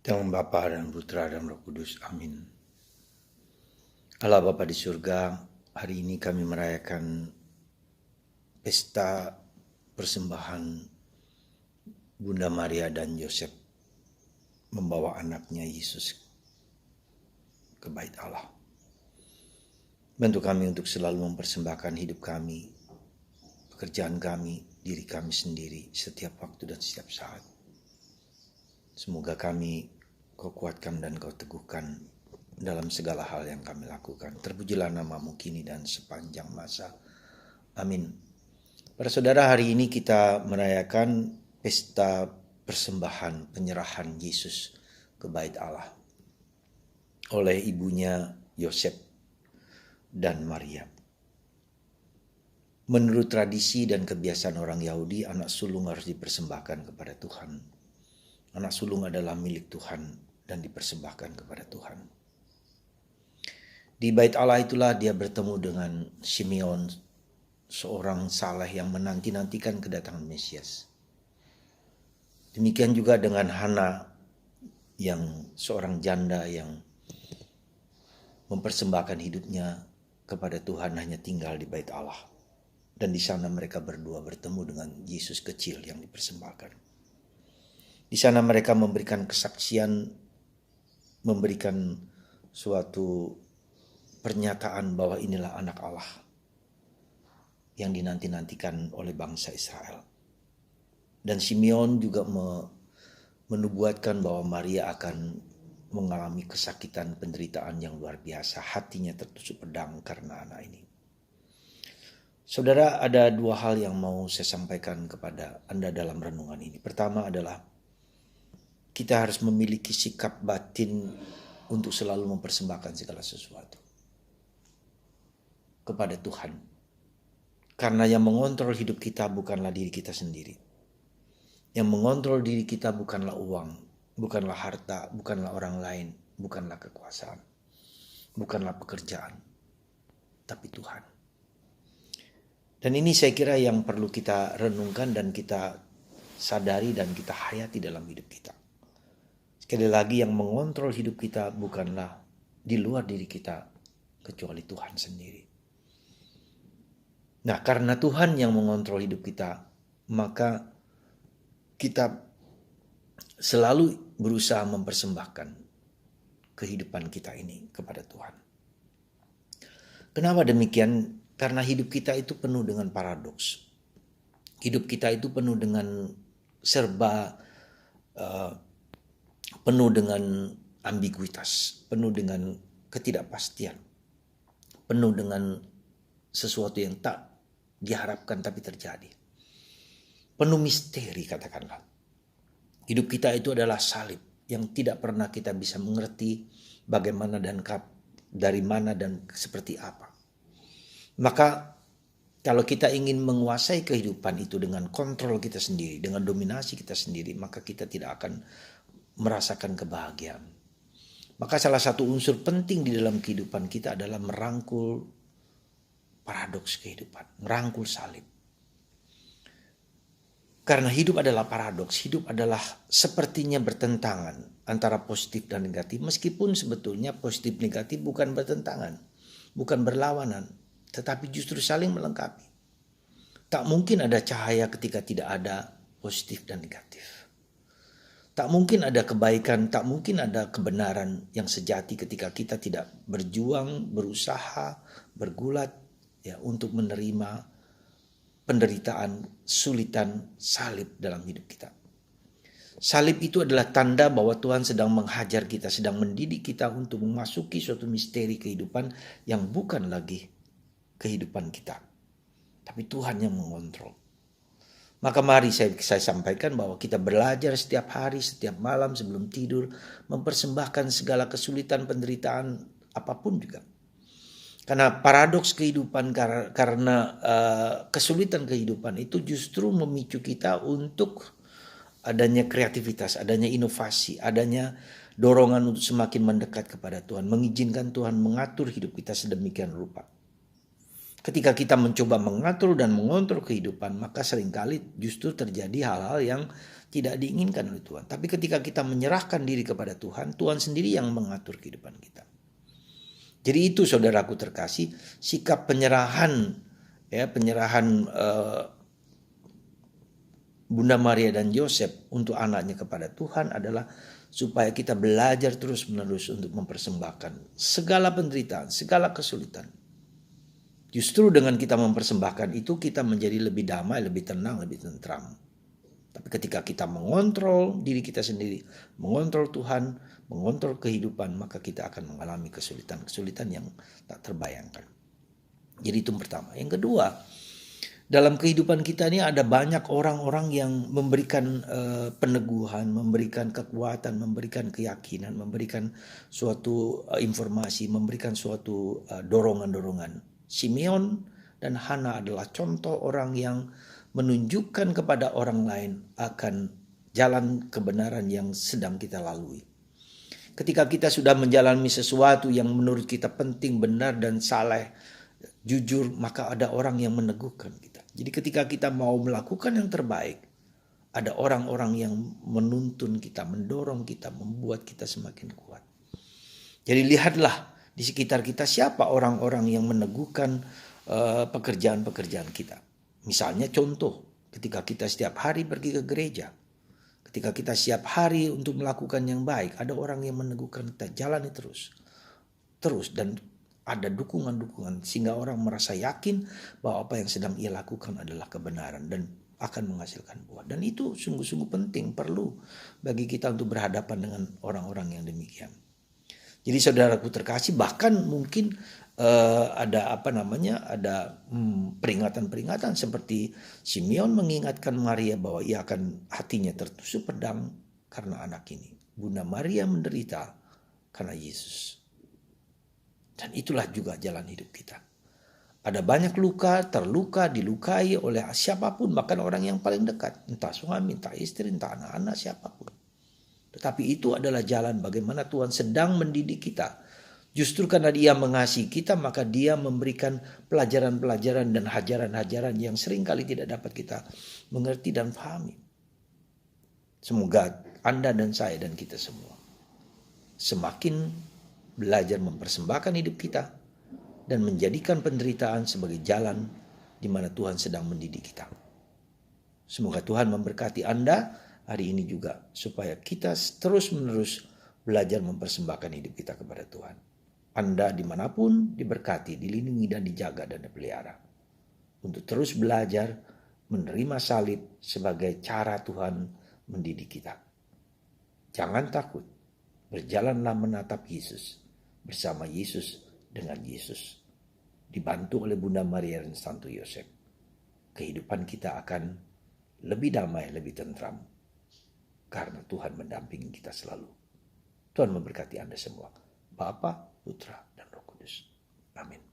Dengan Bapa dan Putra dan Roh Kudus. Amin. Allah Bapa di surga, hari ini kami merayakan pesta persembahan Bunda Maria dan Yosef membawa anaknya Yesus ke bait Allah. Bantu kami untuk selalu mempersembahkan hidup kami, pekerjaan kami, diri kami sendiri setiap waktu dan setiap saat. Semoga kami Kau kuatkan dan Kau teguhkan dalam segala hal yang kami lakukan. Terpujilah nama-Mu kini dan sepanjang masa. Amin. Para saudara, hari ini kita merayakan pesta persembahan penyerahan Yesus ke bait Allah oleh ibunya Yosef dan Maria. Menurut tradisi dan kebiasaan orang Yahudi, anak sulung harus dipersembahkan kepada Tuhan. Anak sulung adalah milik Tuhan dan dipersembahkan kepada Tuhan. Di bait Allah itulah dia bertemu dengan Simeon, seorang saleh yang menanti-nantikan kedatangan Mesias. Demikian juga dengan Hana, yang seorang janda yang mempersembahkan hidupnya kepada Tuhan hanya tinggal di bait Allah. Dan di sana mereka berdua bertemu dengan Yesus kecil yang dipersembahkan. Di sana mereka memberikan kesaksian, memberikan suatu pernyataan bahwa inilah anak Allah yang dinanti-nantikan oleh bangsa Israel. Dan Simeon juga menubuatkan bahwa Maria akan mengalami kesakitan, penderitaan yang luar biasa. Hatinya tertusuk pedang karena anak ini. Saudara, ada dua hal yang mau saya sampaikan kepada Anda dalam renungan ini. Pertama adalah kita harus memiliki sikap batin untuk selalu mempersembahkan segala sesuatu kepada Tuhan. Karena yang mengontrol hidup kita bukanlah diri kita sendiri. Yang mengontrol diri kita bukanlah uang, bukanlah harta, bukanlah orang lain, bukanlah kekuasaan, bukanlah pekerjaan, tapi Tuhan. Dan ini saya kira yang perlu kita renungkan dan kita sadari dan kita hayati dalam hidup kita. Sekali lagi, yang mengontrol hidup kita bukanlah di luar diri kita, kecuali Tuhan sendiri. Nah, karena Tuhan yang mengontrol hidup kita, maka kita selalu berusaha mempersembahkan kehidupan kita ini kepada Tuhan. Kenapa demikian? Karena hidup kita itu penuh dengan paradoks. Hidup kita itu penuh dengan serba penuh dengan ambiguitas, penuh dengan ketidakpastian, penuh dengan sesuatu yang tak diharapkan tapi terjadi. Penuh misteri, katakanlah. Hidup kita itu adalah salib yang tidak pernah kita bisa mengerti bagaimana dan dari mana dan seperti apa. Maka kalau kita ingin menguasai kehidupan itu dengan kontrol kita sendiri, dengan dominasi kita sendiri, maka kita tidak akan merasakan kebahagiaan. Maka salah satu unsur penting di dalam kehidupan kita adalah merangkul paradoks kehidupan, merangkul salib. Karena hidup adalah paradoks, hidup adalah sepertinya bertentangan antara positif dan negatif, meskipun sebetulnya positif negatif bukan bertentangan, bukan berlawanan, tetapi justru saling melengkapi. Tak mungkin ada cahaya ketika tidak ada positif dan negatif. Tak mungkin ada kebaikan, tak mungkin ada kebenaran yang sejati ketika kita tidak berjuang, berusaha, bergulat ya untuk menerima penderitaan, sulitan salib dalam hidup kita. Salib itu adalah tanda bahwa Tuhan sedang menghajar kita, sedang mendidik kita untuk memasuki suatu misteri kehidupan yang bukan lagi kehidupan kita, tapi Tuhan yang mengontrol. Maka mari saya sampaikan bahwa kita belajar setiap hari, setiap malam sebelum tidur, mempersembahkan segala kesulitan, penderitaan, apapun juga. Karena paradoks kehidupan, karena kesulitan kehidupan itu justru memicu kita untuk adanya kreativitas, adanya inovasi, adanya dorongan untuk semakin mendekat kepada Tuhan, mengizinkan Tuhan mengatur hidup kita sedemikian rupa. Ketika kita mencoba mengatur dan mengontrol kehidupan, maka seringkali justru terjadi hal-hal yang Tidak diinginkan oleh Tuhan. Tapi ketika kita menyerahkan diri kepada Tuhan, Tuhan sendiri yang mengatur kehidupan kita. Jadi itu saudaraku terkasih, sikap penyerahan, ya, penyerahan Bunda Maria dan Yosef untuk anaknya kepada Tuhan adalah supaya kita belajar terus-menerus untuk mempersembahkan segala penderitaan, segala kesulitan. Justru dengan kita mempersembahkan itu, kita menjadi lebih damai, lebih tenang, lebih tentram. Tapi ketika kita mengontrol diri kita sendiri, mengontrol Tuhan, mengontrol kehidupan, maka kita akan mengalami kesulitan-kesulitan yang tak terbayangkan. Jadi itu yang pertama. Yang kedua, dalam kehidupan kita ini ada banyak orang-orang yang memberikan peneguhan, memberikan kekuatan, memberikan keyakinan, memberikan suatu informasi, memberikan suatu dorongan-dorongan. Simeon dan Hana adalah contoh orang yang menunjukkan kepada orang lain akan jalan kebenaran yang sedang kita lalui. Ketika kita sudah menjalani sesuatu yang menurut kita penting, benar dan saleh, jujur, maka ada orang yang meneguhkan kita. Jadi ketika kita mau melakukan yang terbaik, ada orang-orang yang menuntun kita, mendorong kita, membuat kita semakin kuat. Jadi lihatlah di sekitar kita siapa orang-orang yang meneguhkan pekerjaan-pekerjaan kita. Misalnya contoh, ketika kita setiap hari pergi ke gereja, ketika kita setiap hari untuk melakukan yang baik, ada orang yang meneguhkan kita, jalani terus. Dan ada dukungan-dukungan sehingga orang merasa yakin bahwa apa yang sedang ia lakukan adalah kebenaran dan akan menghasilkan buah. Dan itu sungguh-sungguh penting, perlu bagi kita untuk berhadapan dengan orang-orang yang demikian. Jadi saudaraku terkasih, bahkan mungkin ada peringatan-peringatan seperti Simeon mengingatkan Maria bahwa ia akan hatinya tertusuk pedang karena anak ini. Bunda Maria menderita karena Yesus. Dan itulah juga jalan hidup kita. Ada banyak luka, terluka, dilukai oleh siapapun, bahkan orang yang paling dekat. Entah suami, entah istri, entah anak-anak, siapapun. Tetapi itu adalah jalan bagaimana Tuhan sedang mendidik kita. Justru karena dia mengasihi kita, maka dia memberikan pelajaran-pelajaran dan hajaran-hajaran yang seringkali tidak dapat kita mengerti dan pahami. Semoga Anda dan saya dan kita semua semakin belajar mempersembahkan hidup kita dan menjadikan penderitaan sebagai jalan di mana Tuhan sedang mendidik kita. Semoga Tuhan memberkati Anda hari ini juga, supaya kita terus-menerus belajar mempersembahkan hidup kita kepada Tuhan. Anda dimanapun diberkati, dilindungi dan dijaga dan dipelihara. Untuk terus belajar menerima salib sebagai cara Tuhan mendidik kita. Jangan takut, berjalanlah menatap Yesus, bersama Yesus dengan Yesus. Dibantu oleh Bunda Maria dan Santo Yosef. Kehidupan kita akan lebih damai, lebih tentram. Karena Tuhan mendampingi kita selalu. Tuhan memberkati Anda semua. Bapa, Putra, dan Roh Kudus. Amin.